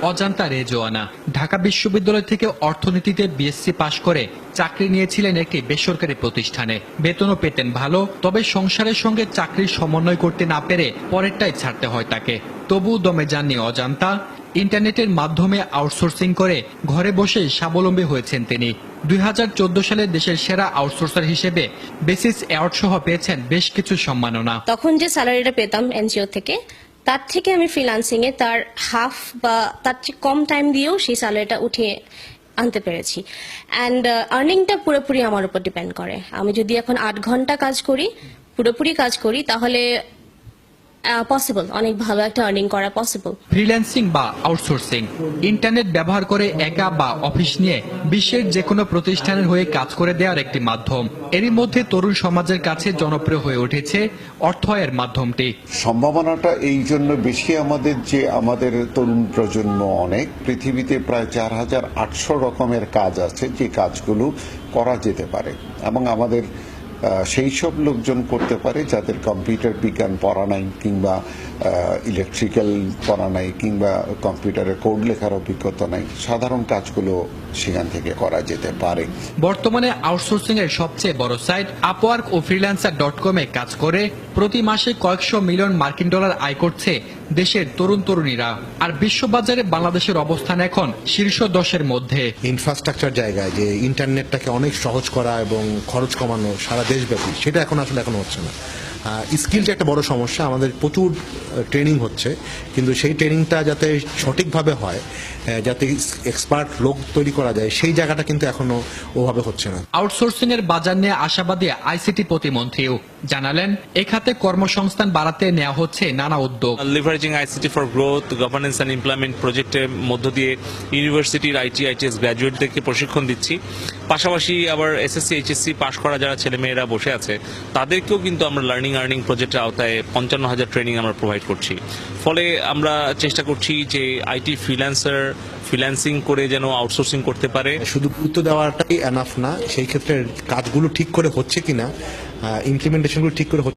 অজান্তা রেজওয়ানা। ঢাকা বিশ্ববিদ্যালয় থেকে অর্থনীতিতে বিএসসি পাশ করে চাকরি নিয়েছিলেন একটি বেসরকারি প্রতিষ্ঠানে। বেতনও পেতেন ভালো, তবে সংসারের সঙ্গে চাকরির সমন্বয় করতে না পেরে পরেরটাই ছাড়তে হয় তাকে। তবু দমে যাননি অজান্তা। ইন্টারনেটের মাধ্যমে আউটসোর্সিং করে ঘরে বসেই স্বাবলম্বী হয়েছেন তিনি। 2014 সালে দেশের সেরা আউটসোর্সার হিসেবে বেসিস অ্যাওয়ার্ড সহ পেয়েছেন বেশ কিছু সম্মাননা। তখন যে স্যালারিটা পেতাম এনজিও থেকে, তার থেকে আমি ফ্রিল্যান্সিং এ তার হাফ বা তার চেয়ে কম টাইম দিয়েও সেই স্যালারিটা উঠিয়ে আনতে পেরেছি। অ্যান্ড আর্নিংটা পুরোপুরি আমার উপর ডিপেন্ড করে। আমি যদি এখন 8 ঘন্টা কাজ করি, পুরোপুরি কাজ করি, তাহলে পসিবল, অনেক ভালো একটা আর্নিং করা পসিবল। ফ্রিল্যান্সিং বা আউটসোর্সিং ইন্টারনেট ব্যবহার করে একা বা অফিস নিয়ে বিশ্বের যে কোনো প্রতিষ্ঠানের হয়ে কাজ করে দেওয়ার একটি মাধ্যম। এরই মধ্যে তরুণ সমাজের কাছে জনপ্রিয় হয়ে উঠেছে অর্থায়নের মাধ্যমটি। সম্ভাবনাটা এই জন্য বেশি আমাদের যে আমাদের তরুণ প্রজন্ম অনেক, পৃথিবীতে প্রায় 4800 রকমের কাজ আছে যে কাজগুলো করা যেতে পারে, এবং আমাদের সেই সব লোকজন করতে পারে যাদের কম্পিউটার বিজ্ঞান পড়া নাই, কিংবা ইলেকট্রিক্যাল পড়া নাই, কিংবা কম্পিউটারে কোড লেখার অভিজ্ঞতা নাই। সাধারণ কাজগুলো সেখান থেকে করা যেতে পারে। বর্তমানে আউটসোর্সিং এর সবচেয়ে বড় সাইট আপওয়ার্ক ও freelancer.com এ কাজ করে প্রতি মাসে কয়েকশো মিলিয়ন মার্কিন ডলার আয় করছে দেশের তরুণ তরুণীরা। আর বিশ্ববাজারে বাংলাদেশের অবস্থান এখন শীর্ষ 10-এর মধ্যে। ইনফ্রাস্ট্রাকচার জায়গায় যে ইন্টারনেটটাকে অনেক সহজ করা এবং খরচ কমানো সারা দেশব্যাপী, সেটা এখন হচ্ছে না। স্কিলটা একটা বড় সমস্যা। আমাদের প্রচুর ট্রেনিং হচ্ছে, কিন্তু সেই ট্রেনিংটা যাতে সঠিকভাবে হয়, যাতে এক্সপার্ট লোক তৈরি করা যায়, সেই জায়গাটা কিন্তু এখনো ওভাবে হচ্ছে না। আউটসোর্সিং এর বাজার নিয়ে আশাবাদী আইসিটি প্রতিমন্ত্রীও জানালেন, এ খাতে কর্মসংস্থান বাড়াতে নেওয়া হচ্ছে নানা উদ্যোগ। Leveraging ICT for growth, governance and employment প্রজেক্টের মধ্য দিয়ে ইউনিভার্সিটির আইটিএস গ্র্যাজুয়েটদেরকে প্রশিক্ষণ দিচ্ছি। পাশাপাশি আবার এসএসসি এইচএসসি পাশ করা যারা ছেলেমেয়েরা বসে আছে, তাদেরকেও কিন্তু আমরা আর্নিং প্রজেক্টের আওতায় 55,000 ট্রেনিং আমরা প্রোভাইড করছি। ফলে আমরা চেষ্টা করছি যে আইটি ফ্রিল্যান্সিং করে যেন আউটসোর্সিং করতে পারে। শুধু গুরুত্ব দেওয়াটাই এনাফ না, সেই ক্ষেত্রে কাজগুলো ঠিক করে হচ্ছে কিনা, ইমপ্লিমেন্টেশনগুলো ঠিক করে